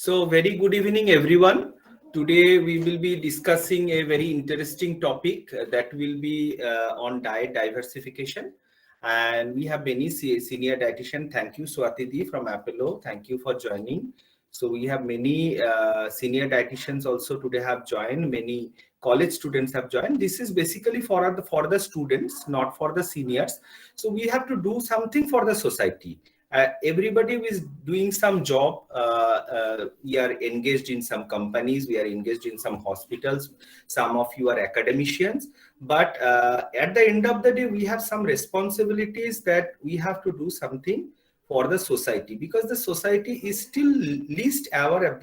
So very good evening, everyone. Today we will be discussing a very interesting topic that will be on diet diversification. And we have many senior dietitian. Thank you, Swatidi from Apollo. Thank you for joining. So we have many senior dietitians also today have joined. Many college students have joined. This is basically for the students, not for the seniors. So we have to do something for the society. Everybody is doing some job. We are engaged in some companies, we are engaged in some hospitals, some of you are academicians, but at the end of the day we have some responsibilities that we have to do something for the society, because the society is still least aware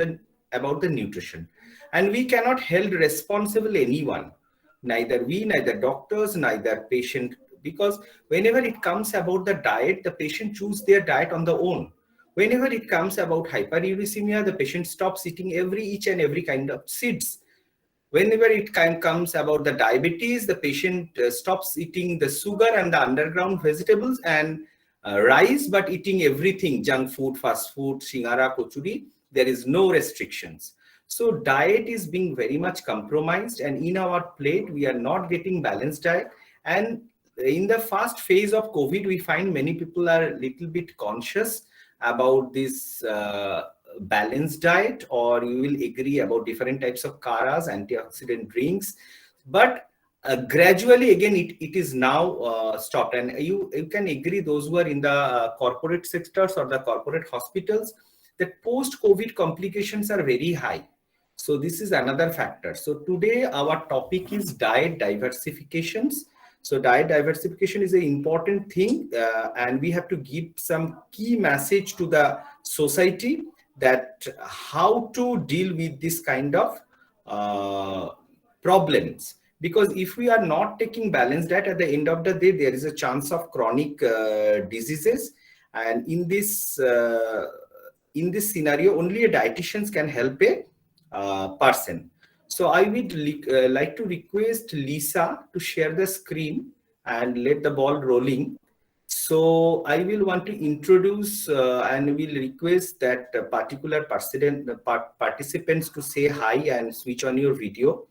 about the nutrition, and we cannot held responsible anyone, neither doctors, neither patient, because whenever it comes about the diet, the patient choose their diet on their own. Whenever it comes about hyperuricemia, the patient stops eating each and every kind of seeds. Whenever it comes about the diabetes, the patient stops eating the sugar and the underground vegetables and rice, but eating everything, junk food, fast food, shingara, kochuri. There is no restrictions. So diet is being very much compromised, and in our plate, we are not getting balanced diet. And in the first phase of COVID, we find many people are a little bit conscious about this balanced diet, or you will agree about different types of karas, antioxidant drinks. But gradually, again, it is now stopped. And you can agree, those who are in the corporate sectors or the corporate hospitals, that post-COVID complications are very high. So this is another factor. So today our topic is diet diversifications. So diet diversification is an important thing, and we have to give some key message to the society that how to deal with this kind of problems. Because if we are not taking balanced diet, at the end of the day, there is a chance of chronic diseases. And in this scenario, only a dietitian can help a person. So I would like to request Lisa to share the screen and let the ball rolling. So I will want to introduce and will request that particular participants to say hi and switch on your video.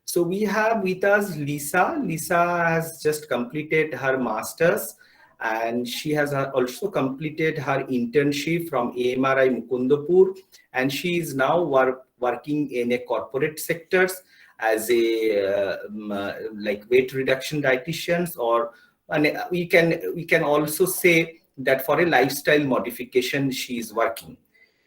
So we have with us Lisa. Lisa has just completed her master's, and she has also completed her internship from AMRI Mukundapur, and she is now working in a corporate sectors as a like weight reduction dietitians, or we can also say that for a lifestyle modification she is working.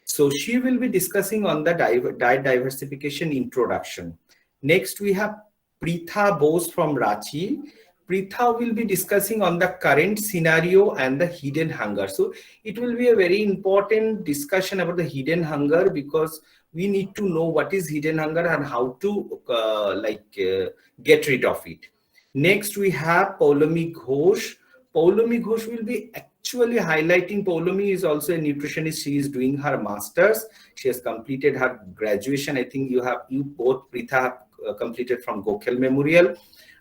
So she will be discussing on the diet diversification introduction. Next we have Pritha Bose from Ranchi. Pritha will be discussing on the current scenario and the hidden hunger. So it will be a very important discussion about the hidden hunger, because we need to know what is hidden hunger and how to get rid of it. Next we have Paulomi Ghosh. Paulomi Ghosh will be actually highlighting. Paulomi is also a nutritionist. She is doing her master's. She has completed her graduation. I think you both, Pritha, have completed from Gokhale Memorial.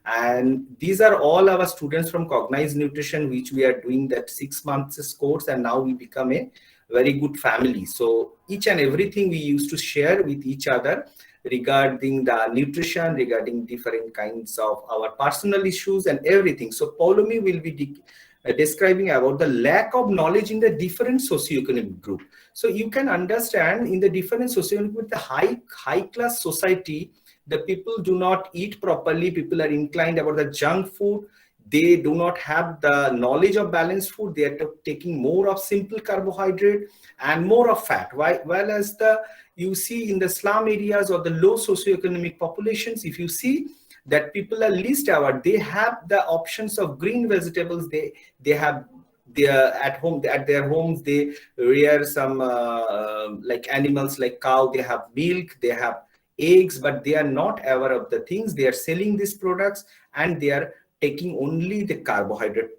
And these are all our students from Cognized Nutrition, which we are doing that 6 months course, and now we become a very good family. So each and everything we used to share with each other regarding the nutrition, regarding different kinds of our personal issues and everything. So Paulomi will be describing about the lack of knowledge in the different socioeconomic group. So you can understand in the different socioeconomic, with the high class society, the people do not eat properly. People are inclined about the junk food. They do not have the knowledge of balanced food. They are taking more of simple carbohydrate and more of fat. While as you see in the slum areas or the low socioeconomic populations, if you see that people are least aware, they have the options of green vegetables. They have at their homes, they rear some like animals like cow. They have milk, they have eggs, but they are not aware of the things. They are selling these products and they are taking only the carbohydrate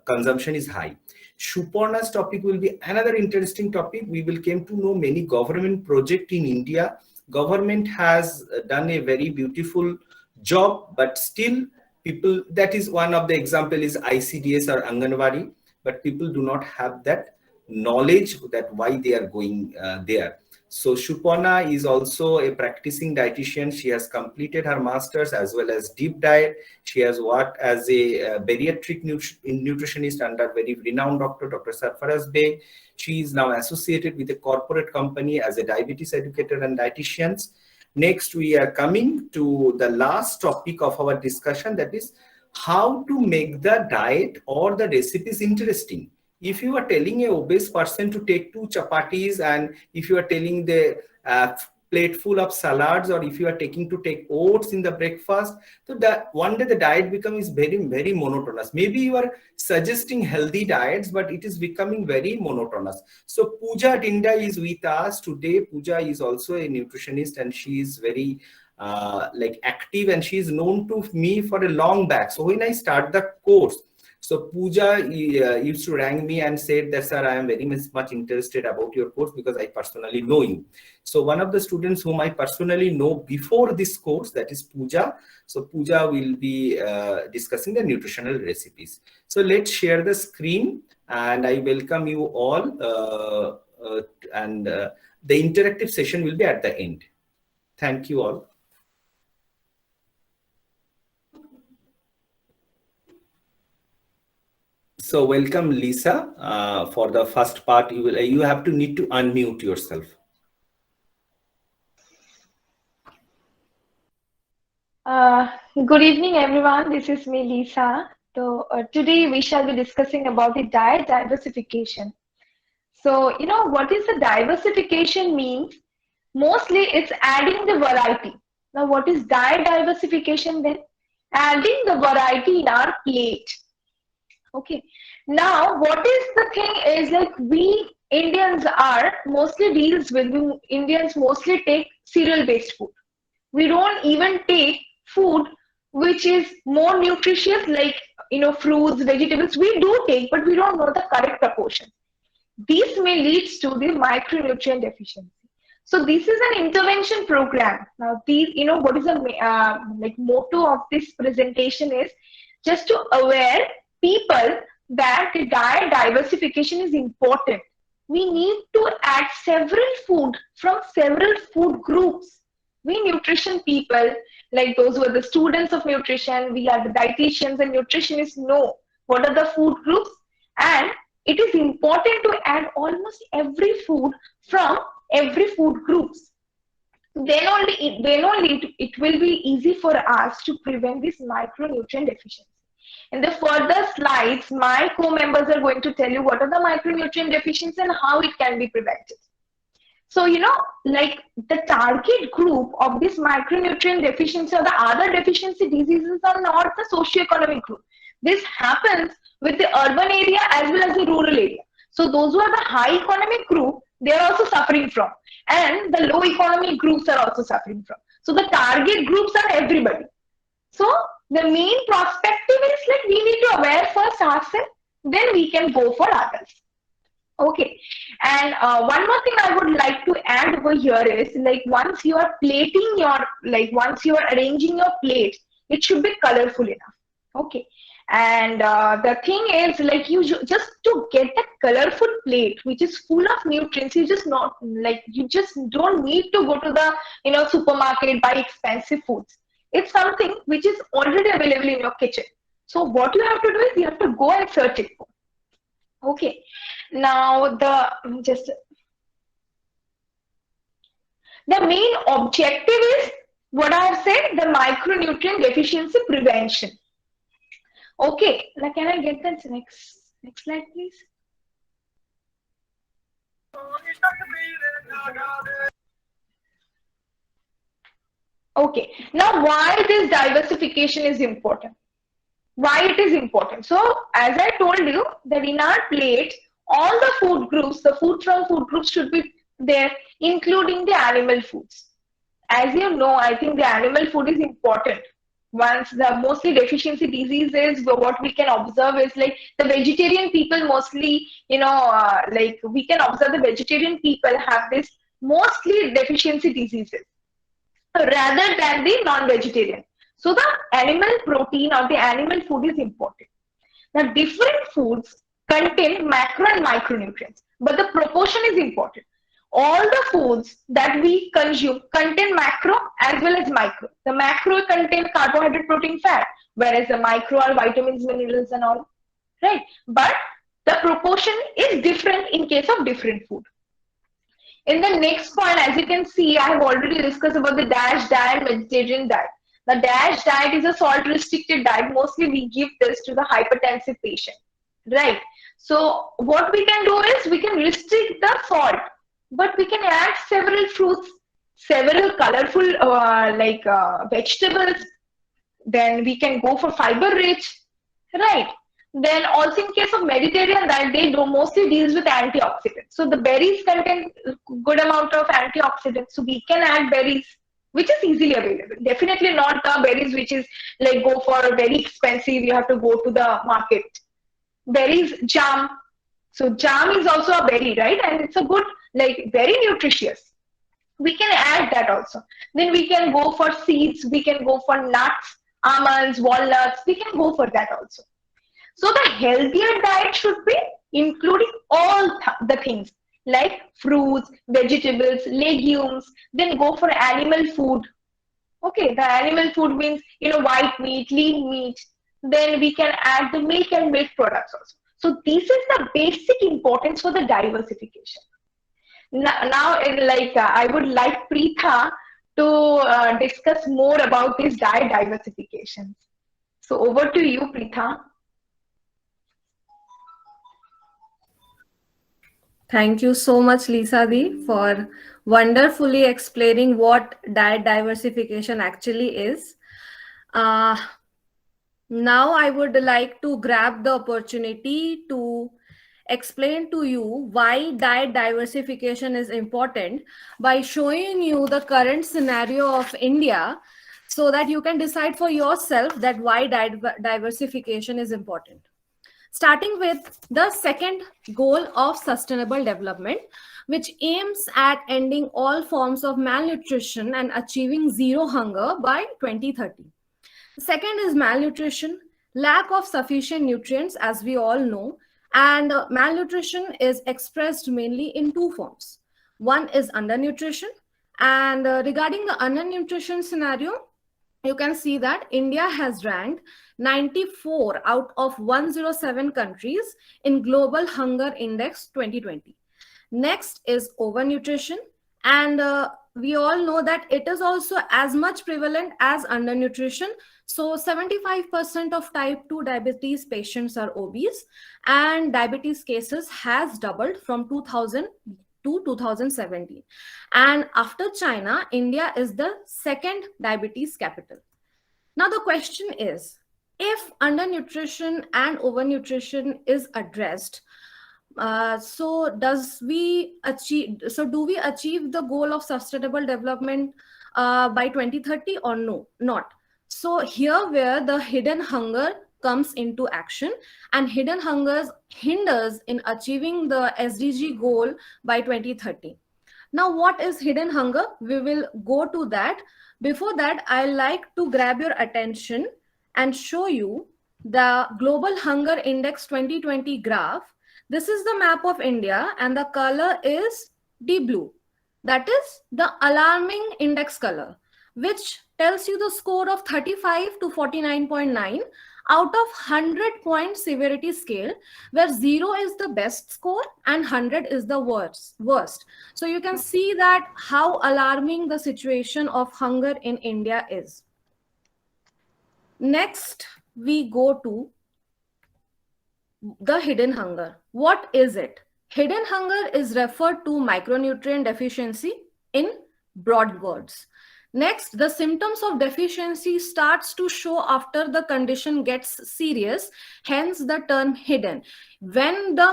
consumption is high. Shuparna's topic will be another interesting topic. We will came to know many government project in India. Government has done a very beautiful job, but still people, that is one of the example is ICDS or Anganwadi, but people do not have that knowledge that why they are going there. So Shupana is also a practicing dietitian. She has completed her master's as well as deep diet. She has worked as a bariatric nutritionist under very renowned Dr. Sarfaraz Bey. She is now associated with a corporate company as a diabetes educator and dietitian. Next, we are coming to the last topic of our discussion, that is how to make the diet or the recipes interesting. If you are telling a obese person to take 2 chapatis, and if you are telling the plate full of salads, or if you are taking to take oats in the breakfast, so that one day the diet becomes very monotonous. Maybe you are suggesting healthy diets, but it is becoming very monotonous. So Pooja Dinda is with us today. Pooja is also a nutritionist, and she is very like active, and she is known to me for a long back. So when I start the course, so Pooja used to rang me and said that, sir, I am very much interested about your course because I personally know you. So one of the students whom I personally know before this course, that is Pooja. So Pooja will be discussing the nutritional recipes. So let's share the screen, and I welcome you all. And the interactive session will be at the end. Thank you all. So welcome, Lisa. For the first part, you have to need to unmute yourself. Good evening, everyone. This is me, Lisa. So today we shall be discussing about the diet diversification. So what is the diversification means? Mostly it's adding the variety. Now what is diet diversification then? Adding the variety in our plate. Okay. Now, what is the thing is, like, we Indians are mostly deals with, we Indians mostly take cereal based food. We don't even take food which is more nutritious, like, fruits, vegetables. We do take, but we don't know the correct proportion. This may lead to the micronutrient deficiency. So this is an intervention program. Now, what is the like motto of this presentation is just to aware people that the diet diversification is important. We need to add several food from several food groups. We nutrition people, like those who are the students of nutrition, we are the dietitians and nutritionists, know what are the food groups, and it is important to add almost every food from every food groups. Then only it will be easy for us to prevent this micronutrient deficiency. In the further slides, my co-members are going to tell you what are the micronutrient deficiencies and how it can be prevented. So, like the target group of this micronutrient deficiency or the other deficiency diseases are not the socioeconomic group. This happens with the urban area as well as the rural area. So those who are the high economic group, they are also suffering from. And the low economic groups are also suffering from. So the target groups are everybody. So the main perspective is, like, we need to aware first ourselves, then we can go for others. Okay, and one more thing I would like to add over here is, like, once you are plating your, once you are arranging your plate, it should be colorful enough. Okay, and the thing is, like, you just to get a colorful plate which is full of nutrients, you just don't need to go to the supermarket, buy expensive foods. It's something which is already available in your kitchen. So what you have to do is you have to go and search it for. Okay, now the main objective is what I have said, the micronutrient deficiency prevention. Okay, now can I get the next slide, please? Okay, now why this diversification is important? Why it is important? So as I told you that in our plate, all the food groups, the food from food groups should be there, including the animal foods. As you know, I think the animal food is important. Once the mostly deficiency diseases, what we can observe is, like, the vegetarian people mostly, like, we can observe the vegetarian people have this mostly deficiency diseases rather than the non-vegetarian. So the animal protein or the animal food is important. Now, different foods contain macro and micronutrients, but the proportion is important. all the foods that we consume contain macro as well as micro. The macro contain carbohydrate, protein, fat, whereas the micro are vitamins, minerals, and all, right? But the proportion is different in case of different food. In the next point, as you can see, I have already discussed about the DASH diet, Mediterranean diet. The DASH diet is a salt restricted diet. Mostly we give this to the hypertensive patient, right? So what we can do is we can restrict the salt, but we can add several fruits, several colorful vegetables. Then we can go for fiber rich, right? Then also in case of Mediterranean diet, they do mostly deals with antioxidants. So the berries contain good amount of antioxidants. So we can add berries, which is easily available. Definitely not the berries which is like go for very expensive. You have to go to the market. Berries, jam. So jam is also a berry, right? And it's a good, like very nutritious. We can add that also. Then we can go for seeds. We can go for nuts, almonds, walnuts. We can go for that also. So the healthier diet should be including all the things like fruits, vegetables, legumes, then go for animal food. Okay, the animal food means, white meat, lean meat. Then we can add the milk and milk products also. So this is the basic importance for the diversification. Now I would like Preetha to discuss more about this diet diversification. So over to you, Preetha. Thank you so much, Lisa Di, for wonderfully explaining what diet diversification actually is. Now I would like to grab the opportunity to explain to you why diet diversification is important by showing you the current scenario of India so that you can decide for yourself that why diet diversification is important. Starting with the second goal of sustainable development, which aims at ending all forms of malnutrition and achieving zero hunger by 2030. The second is malnutrition, lack of sufficient nutrients, as we all know, and malnutrition is expressed mainly in two forms. One is undernutrition, and regarding the undernutrition scenario, you can see that India has ranked 94 out of 107 countries in Global Hunger Index 2020. Next is overnutrition, and we all know that it is also as much prevalent as undernutrition. So 75% of type 2 diabetes patients are obese, and diabetes cases has doubled from 2000 to 2017. And after China, India is the second diabetes capital. Now the question is, if undernutrition and overnutrition is addressed, so do we achieve the goal of sustainable development by 2030 or no? Not. So here where the hidden hunger comes into action, and hidden hunger hinders in achieving the SDG goal by 2030. Now, what is hidden hunger? We will go to that. Before that, I like to grab your attention and show you the Global Hunger Index 2020 graph. This is the map of India, and the color is deep blue. That is the alarming index color, which tells you the score of 35 to 49.9 out of 100-point severity scale, where 0 is the best score and 100 is the worst. So you can see that how alarming the situation of hunger in India is. Next, we go to the hidden hunger. What is it? Hidden hunger is referred to micronutrient deficiency in broad words. Next, the symptoms of deficiency starts to show after the condition gets serious, hence the term hidden. When the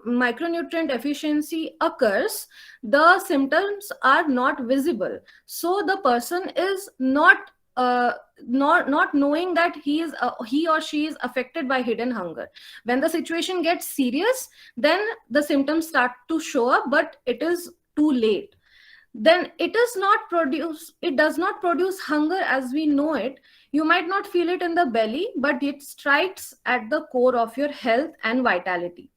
micronutrient deficiency occurs, the symptoms are not visible. So the person is not knowing that he or she is affected by hidden hunger. When the situation gets serious, then the symptoms start to show up, but it is too late. Then it does not produce hunger as we know it. You might not feel it in the belly, but it strikes at the core of your health and vitality.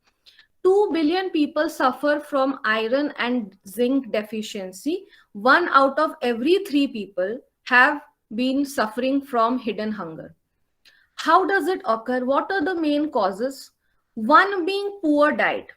2 billion people suffer from iron and zinc deficiency. 1 out of every 3 people have been suffering from hidden hunger. How does it occur? What are the main causes? One being poor diet.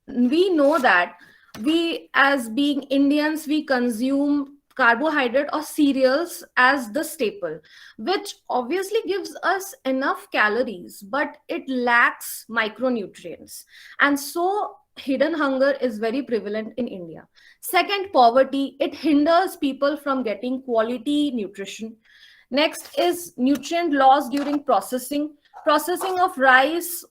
We know that we, as being Indians, we consume carbohydrate or cereals as the staple, which obviously gives us enough calories, but it lacks micronutrients. And so hidden hunger is very prevalent in India. Second, poverty. It hinders people from getting quality nutrition. Next is nutrient loss during processing. Processing of rice,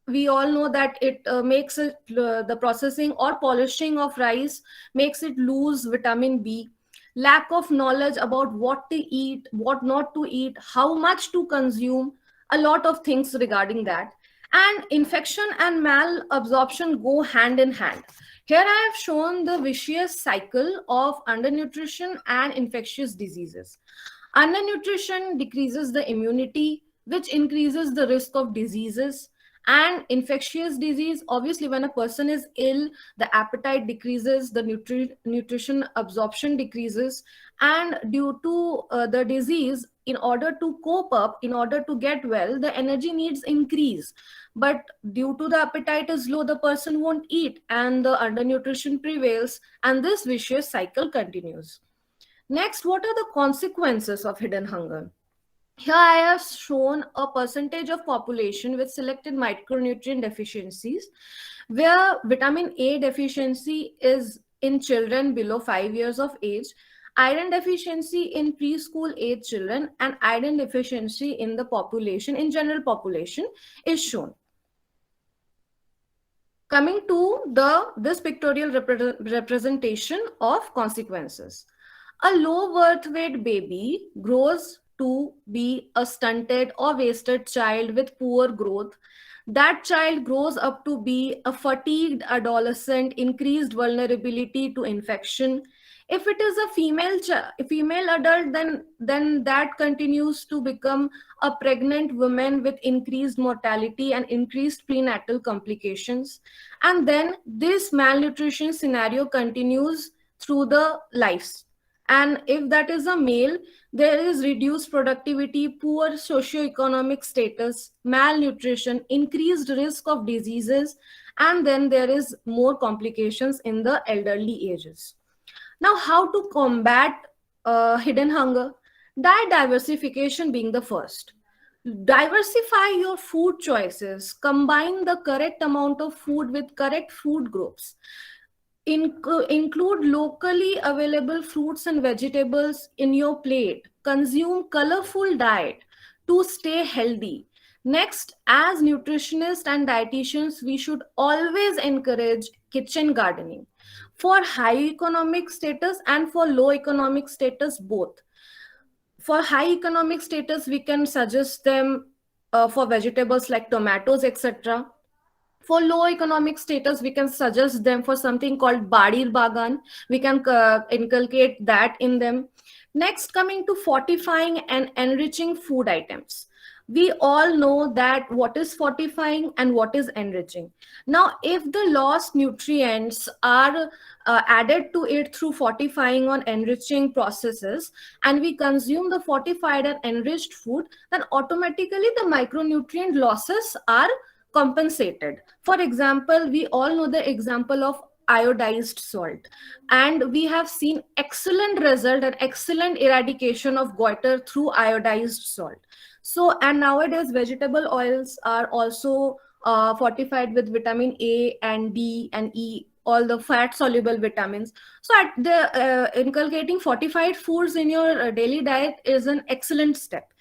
we all know that it makes it, the processing or polishing of rice makes it lose vitamin B. Lack of knowledge about what to eat, what not to eat, how much to consume, a lot of things regarding that. And infection and malabsorption go hand in hand. Here I have shown the vicious cycle of undernutrition and infectious diseases. Undernutrition decreases the immunity, which increases the risk of diseases. And infectious disease, obviously when a person is ill, the appetite decreases, the nutrition absorption decreases, and due to the disease, in order to cope up, in order to get well, the energy needs increase. But due to the appetite is low, the person won't eat, and the undernutrition prevails, and this vicious cycle continues. Next, what are the consequences of hidden hunger? Here I have shown a percentage of population with selected micronutrient deficiencies, where vitamin A deficiency is in children below 5 years of age, iron deficiency in preschool age children, and iron deficiency in the population, in general population, is shown. Coming to this pictorial representation of consequences. A low birth weight baby grows to be a stunted or wasted child with poor growth. That child grows up to be a fatigued adolescent, increased vulnerability to infection. If it is a female adult, then that continues to become a pregnant woman with increased mortality and increased prenatal complications. And then this malnutrition scenario continues through the lives. And if that is a male, there is reduced productivity, poor socioeconomic status, malnutrition, increased risk of diseases, and then there is more complications in the elderly ages. Now, how to combat hidden hunger? Diet diversification being the first. Diversify your food choices. Combine the correct amount of food with correct food groups. Include locally available fruits and vegetables in your plate. Consume colorful diet to stay healthy. Next, as nutritionists and dietitians, we should always encourage kitchen gardening for high economic status and for low economic status both. For high economic status, we can suggest them for vegetables like tomatoes, etc. For low economic status, we can suggest them for something called Badir Bagan. We can inculcate that in them. Next, coming to fortifying and enriching food items. We all know that what is fortifying and what is enriching. Now, if the lost nutrients are added to it through fortifying or enriching processes, and we consume the fortified and enriched food, then automatically the micronutrient losses are compensated. For example, we all know the example of iodized salt, and we have seen excellent result and excellent eradication of goiter through iodized salt. So, and nowadays vegetable oils are also fortified with vitamin A and D and E, all the fat soluble vitamins. So at the inculcating fortified foods in your daily diet is an excellent step.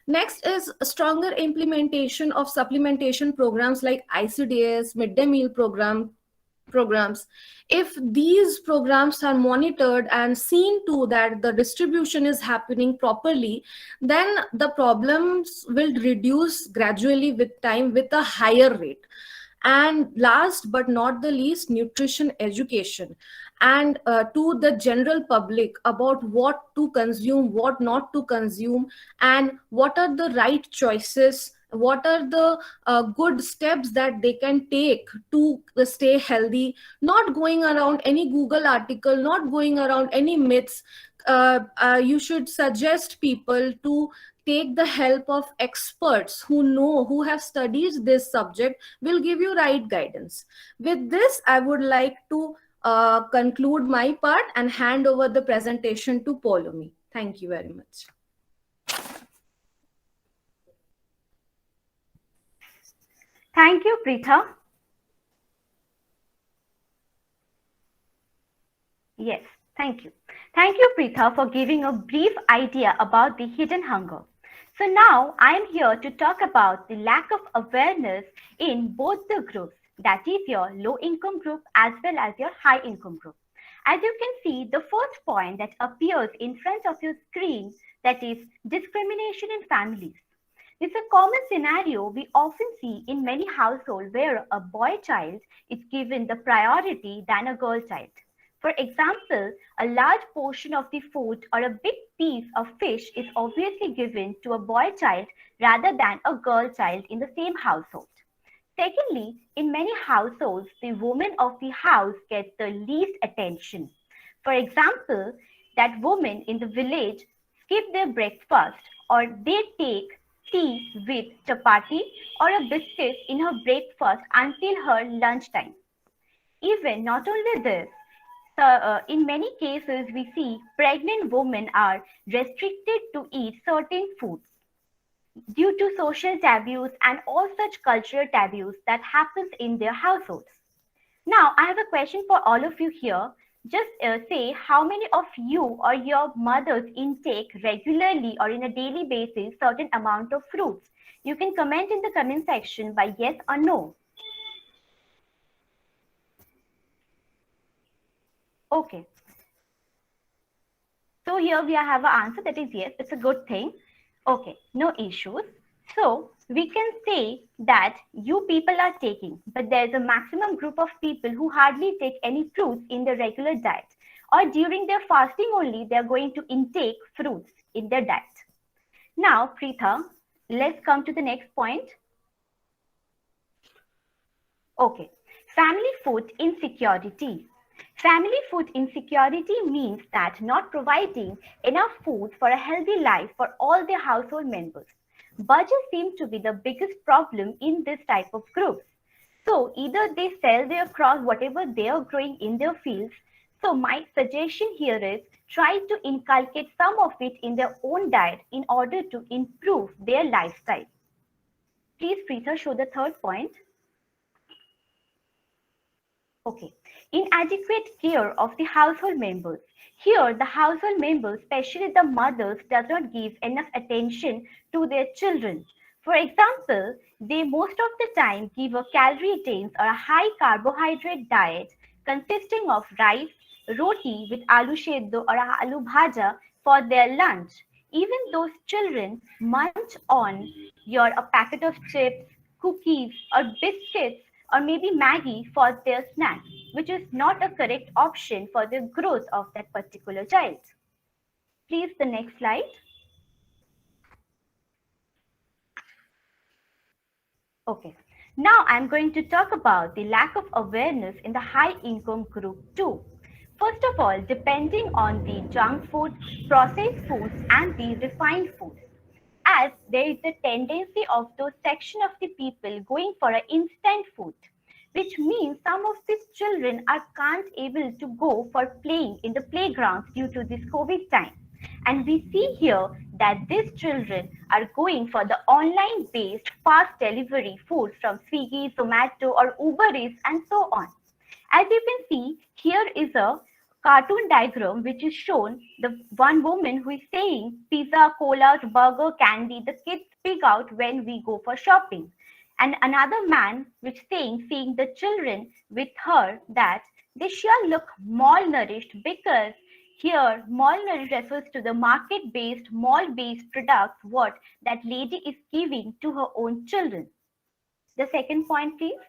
Next is a stronger implementation of supplementation programs like ICDS, midday meal programs. If these programs are monitored and seen to that the distribution is happening properly, then the problems will reduce gradually with time with a higher rate. And last but not the least, nutrition education and to the general public about what to consume, what not to consume, and what are the right choices what are the good steps that they can take to stay healthy, not going around any Google article, not going around any myths. You should suggest people to take the help of experts who know, who have studied this subject, will give you right guidance. With this, I would like to conclude my part and hand over the presentation to Polomi. Thank you very much. Thank you, Preetha. Yes, thank you. Thank you, Preetha, for giving a brief idea about the hidden hunger. So now I am here to talk about the lack of awareness in both the groups, that is your low income group as well as your high income group. As you can see, the first point that appears in front of your screen, that is discrimination in families. It's a common scenario we often see in many households where a boy child is given the priority than a girl child. For example, a large portion of the food or a big piece of fish is obviously given to a boy child rather than a girl child in the same household. Secondly, in many households, the woman of the house gets the least attention. For example, that woman in the village skip their breakfast or they take tea with chapati or a biscuit in her breakfast until her lunchtime. Even not only this, in many cases, we see pregnant women are restricted to eat certain foods due to social taboos and all such cultural taboos that happens in their households. Now, I have a question for all of you here. Just say how many of you or your mothers intake regularly or in a daily basis certain amount of fruits. You can comment in the comment section by yes or no. Okay. So here we have an answer that is yes, it's a good thing. Okay, no issues. So we can say that you people are taking, but there's a maximum group of people who hardly take any fruits in their regular diet, or during their fasting only, they're going to intake fruits in their diet. Now, Preetha, let's come to the next point. Okay, family food insecurity. Family food insecurity means that not providing enough food for a healthy life for all their household members. Budget seems to be the biggest problem in this type of groups. So either they sell their crops, whatever they are growing in their fields. So my suggestion here is try to inculcate some of it in their own diet in order to improve their lifestyle. Please, Preetha, show the third point. Okay, inadequate care of the household members. Here, the household members, especially the mothers, does not give enough attention to their children. For example, they most of the time give a calorie dense or a high carbohydrate diet consisting of rice, roti with aloo seddo or aloo bhaja for their lunch. Even those children munch on your a packet of chips, cookies, or biscuits or maybe Maggie for their snack, which is not a correct option for the growth of that particular child. Please, the next slide. Okay, now I'm going to talk about the lack of awareness in the high income group too. First of all, depending on the junk food, processed foods, and the refined foods, as there is a tendency of those section of the people going for an instant food, which means some of these children are can't able to go for playing in the playgrounds due to this COVID time. And we see here that these children are going for the online based fast delivery food from Swiggy, Zomato or Uber Eats and so on. As you can see, here is a cartoon diagram which is shown the one woman who is saying pizza, cola, burger, candy, the kids speak out when we go for shopping. And another man which saying, seeing the children with her that they shall look malnourished because here malnourished refers to the market-based, mall-based products what that lady is giving to her own children. The second point, please.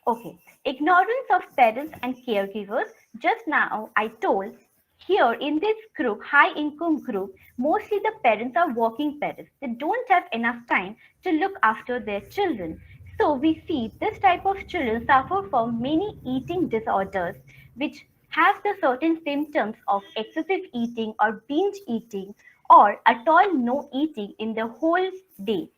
Okay, ignorance of parents and caregivers. Just now I told Here in this group, high income group, mostly the parents are working parents. They don't have enough time to look after their children. So we see this type of children suffer from many eating disorders, which have the certain symptoms of excessive eating or binge eating, or at all no eating in the whole day.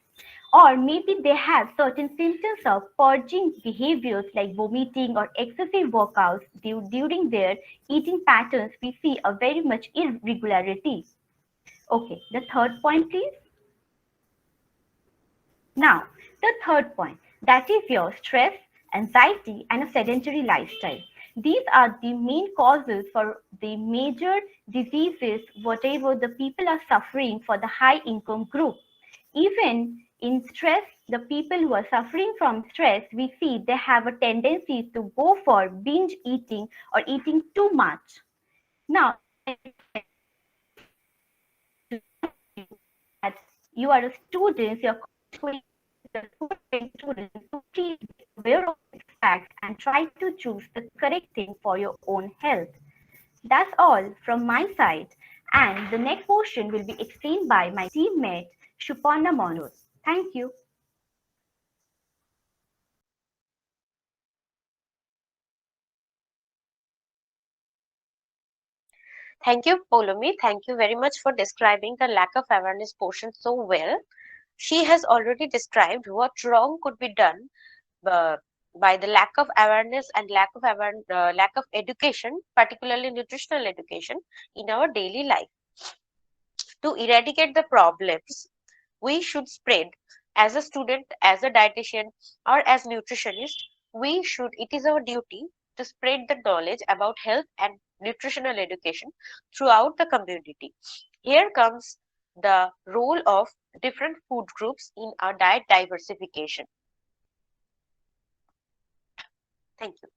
Or maybe they have certain symptoms of purging behaviors like vomiting or excessive workouts during their eating patterns. We see a very much irregularity. Okay, the third point, please. Now, the third point, that is your stress, anxiety, and a sedentary lifestyle. These are the main causes for the major diseases, whatever the people are suffering for the high income group. Even in stress, the people who are suffering from stress, we see they have a tendency to go for binge eating or eating too much. Now, that you are a student, you're student, so please be aware of this fact and try to choose the correct thing for your own health. That's all from my side. And the next portion will be explained by my teammate, Shupana Monroe. Thank you. Thank you, Polomi. Thank you very much for describing the lack of awareness portion so well. She has already described what wrong could be done uh, by the lack of awareness and lack of education, particularly nutritional education, in our daily life. To eradicate the problems, we should spread, as a student, as a dietitian, or as nutritionist, it is our duty to spread the knowledge about health and nutritional education throughout the community. Here comes the role of different food groups in our diet diversification. Thank you.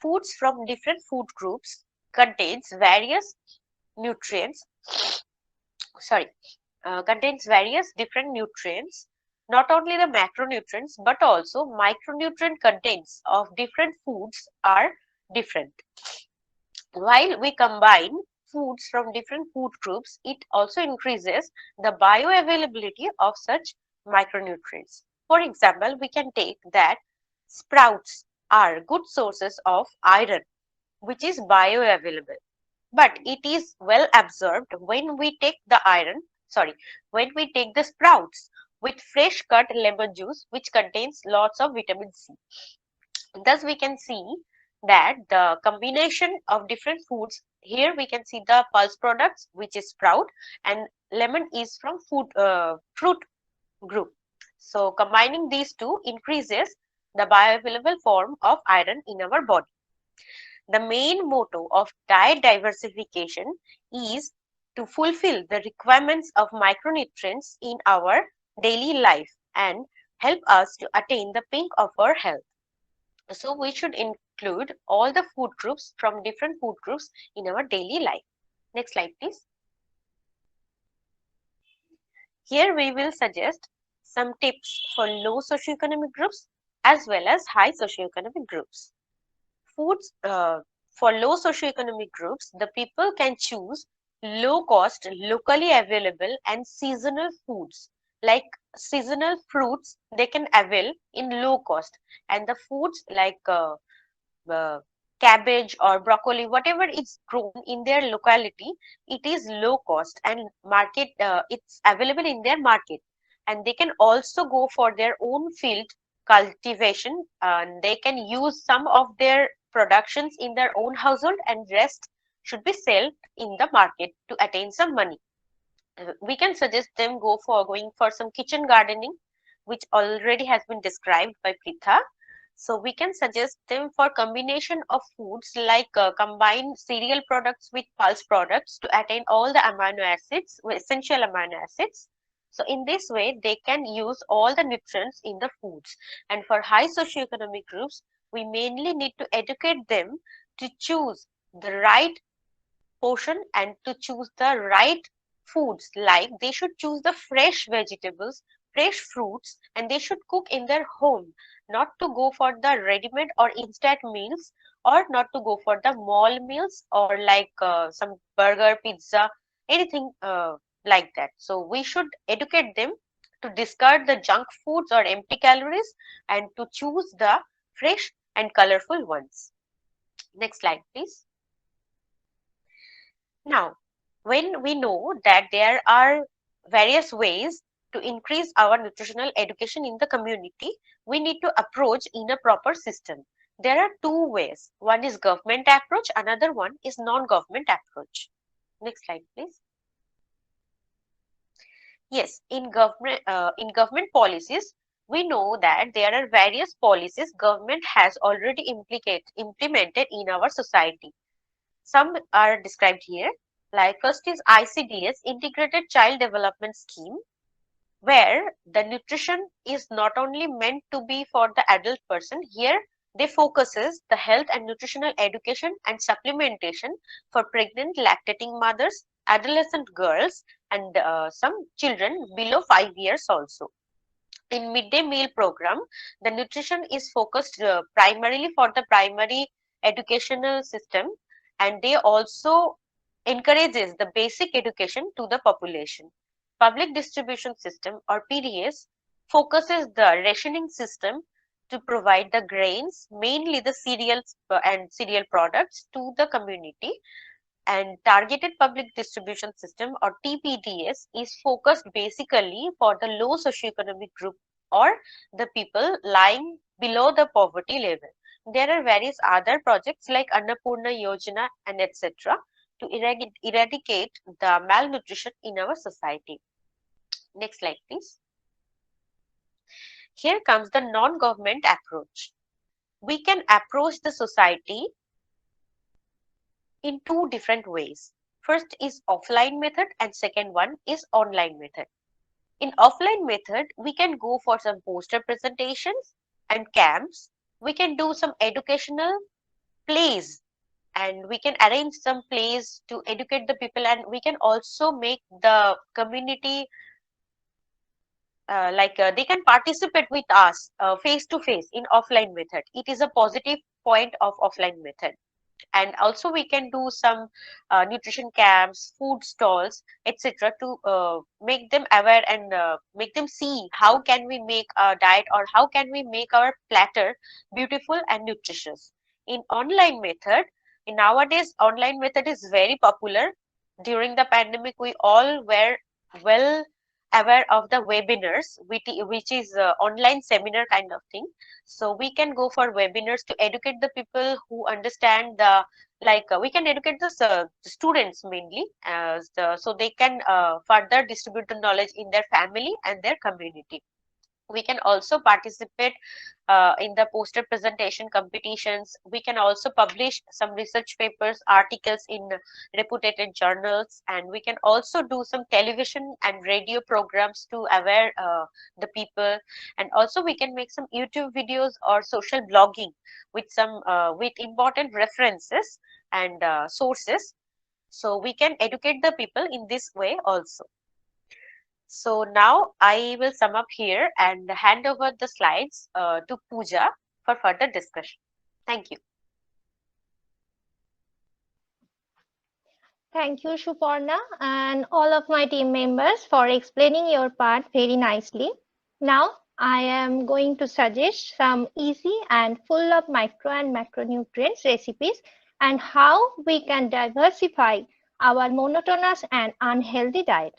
Foods from different food groups contains various nutrients, contains various different nutrients, not only the macronutrients but also micronutrient contents of different foods are different. While we combine foods from different food groups, it also increases the bioavailability of such micronutrients. For example, we can take that sprouts are good sources of iron, which is bioavailable, but it is well absorbed when we take when we take the sprouts with fresh cut lemon juice, which contains lots of vitamin C. Thus we can see that the combination of different foods, here we can see the pulse products, which is sprout, and lemon is from fruit group. So combining these two increases the bioavailable form of iron in our body. The main motto of diet diversification is to fulfill the requirements of micronutrients in our daily life and help us to attain the peak of our health. So we should include all the food groups from different food groups in our daily life. Next slide, please. Here we will suggest some tips for low socioeconomic groups as well as high socioeconomic groups. Foods for low socioeconomic groups, the people can choose low cost, locally available and seasonal foods. Like seasonal fruits, they can avail in low cost, and the foods like cabbage or broccoli, whatever is grown in their locality, it is low cost and market it's available in their market, and they can also go for their own field cultivation, and they can use some of their productions in their own household and rest should be sold in the market to attain some money. We can suggest them going for some kitchen gardening, which already has been described by Pritha. So we can suggest them for combination of foods like combine cereal products with pulse products to attain all the amino acids, essential amino acids. So in this way, they can use all the nutrients in the foods. And for high socioeconomic groups, we mainly need to educate them to choose the right portion and to choose the right foods. Like they should choose the fresh vegetables, fresh fruits, and they should cook in their home, not to go for the ready-made or instant meals, or not to go for the mall meals, or like some burger, pizza, anything like that. So we should educate them to discard the junk foods or empty calories and to choose the fresh and colorful ones. Next slide, please. Now, when we know that there are various ways to increase our nutritional education in the community, we need to approach in a proper system. There are two ways. One is government approach, another one is non-government approach. Next slide, please. Yes, in government policies, we know that there are various policies government has already implemented in our society. Some are described here. Like first is ICDS, Integrated Child Development Scheme, where the nutrition is not only meant to be for the adult person. Here they focuses the health and nutritional education and supplementation for pregnant lactating mothers, adolescent girls, and some children below 5 years also. In midday meal program, the nutrition is focused primarily for the primary educational system, and they also encourages the basic education to the population. Public distribution system or PDS focuses the rationing system to provide the grains, mainly the cereals and cereal products to the community. And targeted public distribution system or TPDS is focused basically for the low socioeconomic group or the people lying below the poverty level. There are various other projects like Annapurna Yojana and etc. to eradicate the malnutrition in our society. Next slide, please. Here comes the non-government approach. We can approach the society in two different ways. First is offline method and second one is online method. In offline method, we can go for some poster presentations and camps. We can do some educational plays and we can arrange some plays to educate the people, and we can also make the community they can participate with us face to face in offline method. It is a positive point of offline method. And also we can do some nutrition camps, food stalls, etc. to make them aware and make them see how can we make a diet or how can we make our platter beautiful and nutritious. In online method, nowadays online method is very popular. During the pandemic, we all were well aware of the webinars, which is online seminar kind of thing. So we can go for webinars to educate the people who understand the we can educate the students mainly so they can further distribute the knowledge in their family and their community. We can also participate in the poster presentation competitions. We can also publish some research papers, articles in reputed journals, and we can also do some television and radio programs to aware the people. And also we can make some YouTube videos or social blogging with some with important references and sources. So we can educate the people in this way also. So now I will sum up here and hand over the slides to Pooja for further discussion. Thank you. Thank you, Suparna, and all of my team members for explaining your part very nicely. Now I am going to suggest some easy and full of micro and macronutrients recipes and how we can diversify our monotonous and unhealthy diet.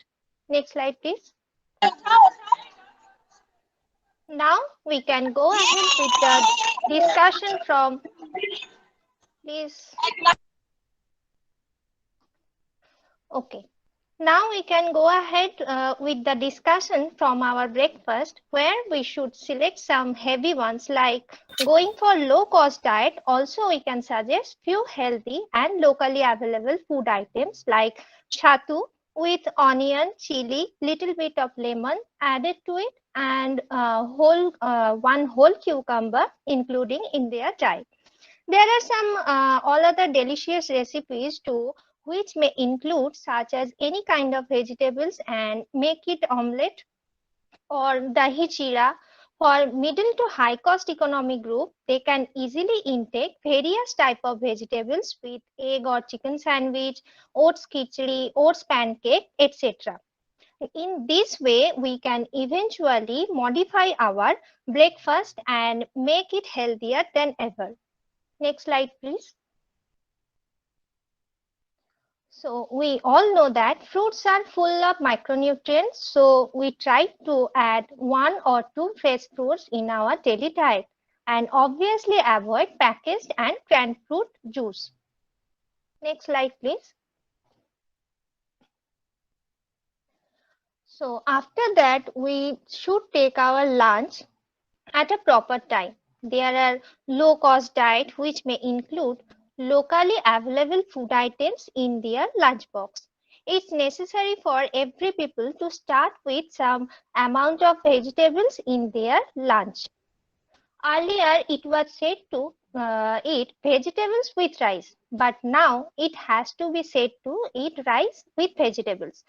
Next slide, please. Now we can go ahead with the discussion from, please. Okay. Now we can go ahead with the discussion from our breakfast, where we should select some heavy ones. Like going for low cost diet, also we can suggest few healthy and locally available food items like chattu with onion, chili, little bit of lemon added to it, and one whole cucumber including in their diet. There are some all other delicious recipes too, which may include such as any kind of vegetables and make it omelette or dahi chira. For middle to high cost economy group, they can easily intake various type of vegetables with egg or chicken sandwich, oats khichdi, oats pancake, etc. In this way, we can eventually modify our breakfast and make it healthier than ever. Next slide, please. So we all know that fruits are full of micronutrients. So we try to add 1 or 2 fresh fruits in our daily diet and obviously avoid packaged and canned fruit juice. Next slide, please. So after that, we should take our lunch at a proper time. There are low cost diet which may include locally available food items in their lunchbox. It's necessary for every people to start with some amount of vegetables in their lunch. Earlier, it was said to eat vegetables with rice, but now it has to be said to eat rice with vegetables.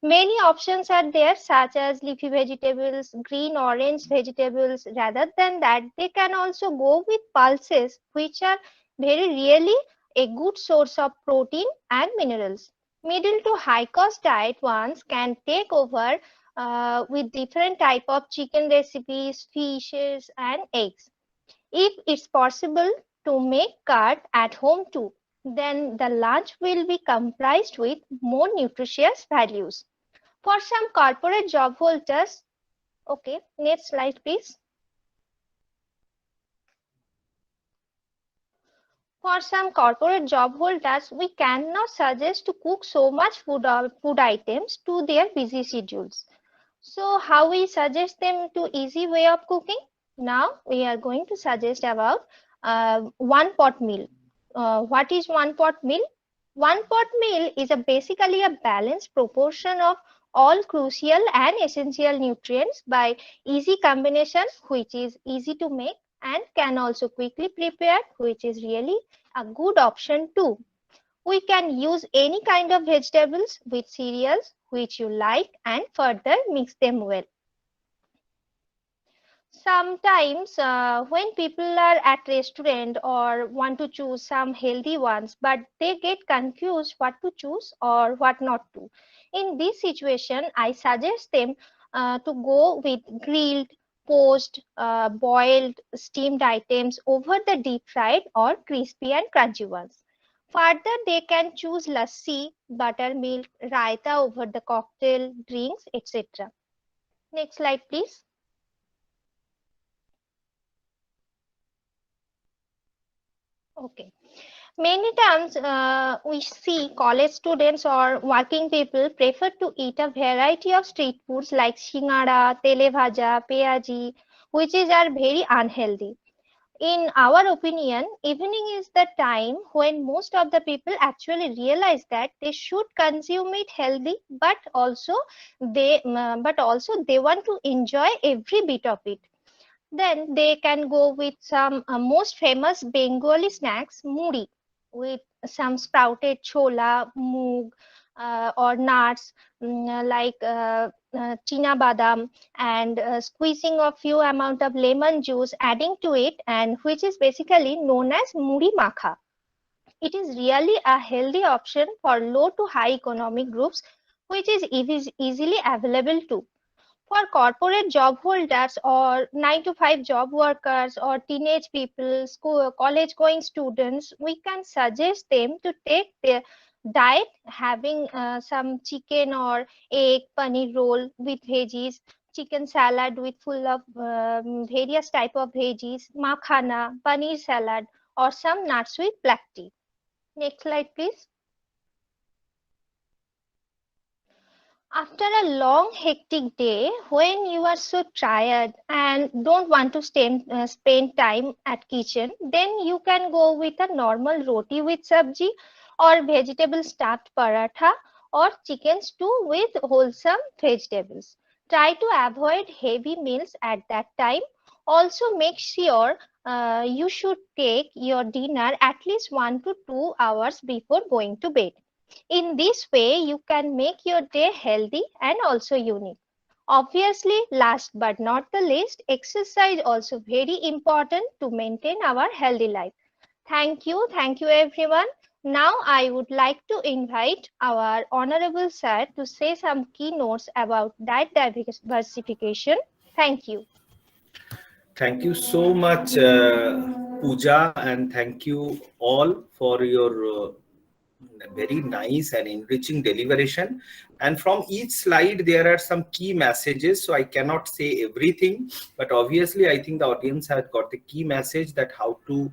Many options are there, such as leafy vegetables, green, orange vegetables. Rather than that, they can also go with pulses, which are very really a good source of protein and minerals. Middle to high cost diet ones can take over with different type of chicken recipes, fishes, and eggs. If it's possible to make curd at home too, then the lunch will be comprised with more nutritious values. For some corporate job holders, okay, next slide please. For some corporate job holders, we cannot suggest to cook so much food items to their busy schedules. So how we suggest them to easy way of cooking? Now we are going to suggest about one pot meal. What is one pot meal? One pot meal is basically a balanced proportion of all crucial and essential nutrients by easy combination, which is easy to make and can also quickly prepare, which is really a good option too. We can use any kind of vegetables with cereals which you like and further mix them well. Sometimes when people are at restaurant or want to choose some healthy ones, but they get confused what to choose or what not to. In this situation, I suggest them to go with grilled, poached, boiled, steamed items over the deep fried or crispy and crunchy ones. Further, they can choose lassi, buttermilk, raita over the cocktail, drinks, etc. Next slide, please. Okay. Many times we see college students or working people prefer to eat a variety of street foods like shingara, tele bhaja, peaji, are very unhealthy. In our opinion, evening is the time when most of the people actually realize that they should consume it healthy, but also they want to enjoy every bit of it. Then they can go with some most famous Bengali snacks, muri, with some sprouted chola, moog, or nuts like china badam, and squeezing a few amount of lemon juice, adding to it, and which is basically known as muri makha. It is really a healthy option for low to high economic groups, which is easily available too. For corporate job holders or 9 to 5 job workers or teenage people, school, college going students, we can suggest them to take their diet having some chicken or egg, paneer roll with veggies, chicken salad with full of various type of veggies, makhana, paneer salad, or some nuts with black tea. Next slide, please. After a long hectic day, when you are so tired and don't want to spend time at kitchen, then you can go with a normal roti with sabji or vegetable stuffed paratha or chicken stew with wholesome vegetables. Try to avoid heavy meals at that time. Also make sure you should take your dinner at least 1 to 2 hours before going to bed. In this way, you can make your day healthy and also unique. Obviously, last but not the least, exercise also very important to maintain our healthy life. Thank you everyone. Now I would like to invite our Honorable Sir to say some keynotes about diet diversification. Thank you. Thank you so much, Pooja, and thank you all for your very nice and enriching deliberation. And from each slide, there are some key messages. So I cannot say everything, but obviously, I think the audience has got the key message that how to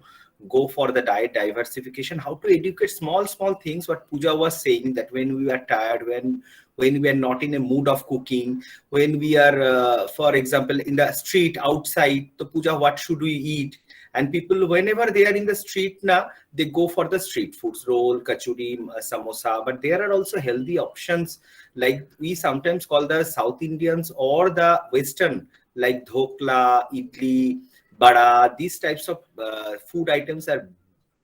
go for the diet diversification, how to educate small things. What Pooja was saying, that when we are tired, when we are not in a mood of cooking, when we are, for example, in the street outside, so Pooja, what should we eat? And people, whenever they are in the street now, they go for the street foods, roll, kachuri, samosa. But there are also healthy options, like we sometimes call the South Indians or the Western, like dhokla, idli, bada. These types of food items are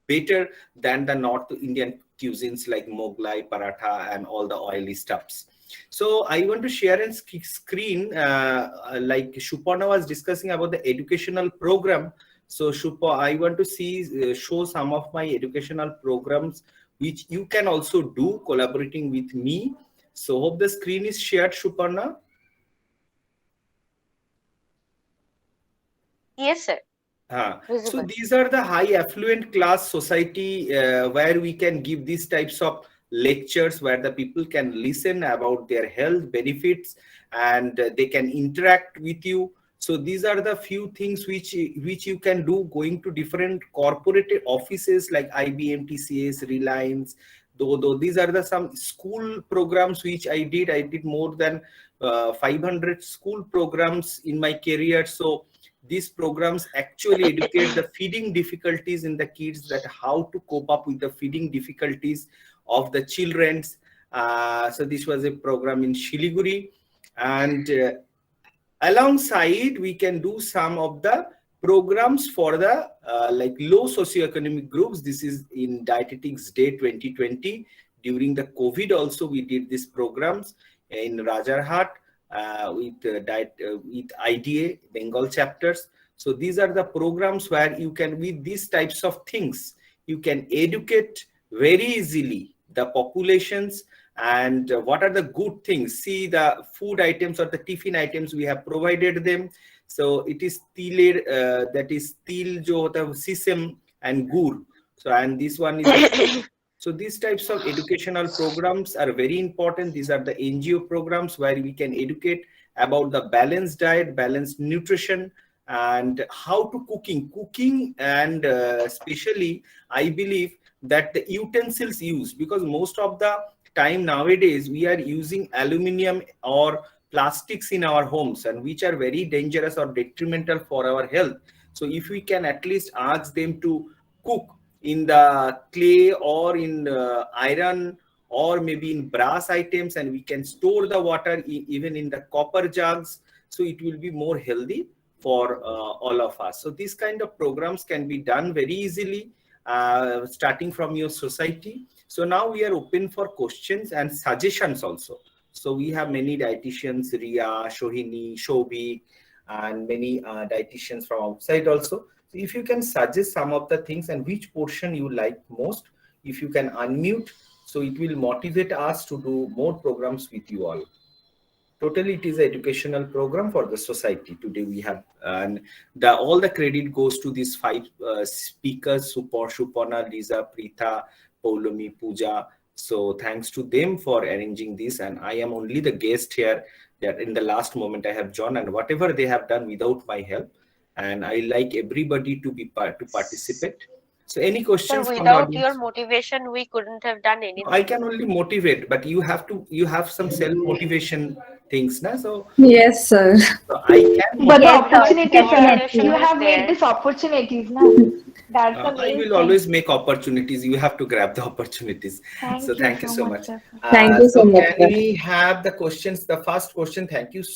better than the North Indian cuisines like Mughlai, paratha, and all the oily stuffs. So I want to share a screen, like Shupana was discussing about the educational program. So Shupa, I want to show some of my educational programs, which you can also do collaborating with me. So hope the screen is shared, Shuparna. Yes, sir. So these are the high affluent class society where we can give these types of lectures where the people can listen about their health benefits and they can interact with you. So these are the few things which you can do going to different corporate offices like IBM, TCS, Reliance. Though these are the some school programs which I did more than 500 school programs in my career. So these programs actually educate the feeding difficulties in the kids, that how to cope up with the feeding difficulties of the children's. So this was a program in Shiliguri, and alongside we can do some of the programs for the like low socioeconomic groups. This is in Dietetics Day 2020. During the COVID also we did these programs in Rajarhat with IDA Bengal chapters. So these are the programs where you can, with these types of things, you can educate very easily the populations and what are the good things. See the food items or the tiffin items we have provided them. So it is til, that is til jo hota sesame and gur. So and this one is so these types of educational programs are very important. These are the NGO programs where we can educate about the balanced diet, balanced nutrition, and how to cooking, and especially I believe that the utensils used, because most of the time nowadays we are using aluminium or plastics in our homes, and which are very dangerous or detrimental for our health. So if we can at least ask them to cook in the clay or in iron or maybe in brass items, and we can store the water even in the copper jugs, so it will be more healthy for all of us. So these kind of programs can be done very easily starting from your society. So now we are open for questions and suggestions also. So we have many dietitians, Ria, Shohini, Shobhi, and many dietitians from outside also. So if you can suggest some of the things and which portion you like most, if you can unmute, so it will motivate us to do more programs with you all. Totally, it is an educational program for the society. Today we have, and all the credit goes to these 5 speakers, Shupana, Lisa, Pritha, Paulomi, Pooja. So thanks to them for arranging this, and I am only the guest here, that in the last moment I have joined, and whatever they have done without my help, and I like everybody to be to participate. So any questions? Sir, without your motivation, we couldn't have done anything. I can only motivate, but you have some self-motivation things, na? So yes, sir. so I can. But the Yes, sir, opportunities, definitely. you have made these opportunities, na? That's the I main will thing. always make opportunities. You have to grab the opportunities. Thank so you thank you so much. sir. Thank you so much, Can sir. we have the questions? The first question. Thank you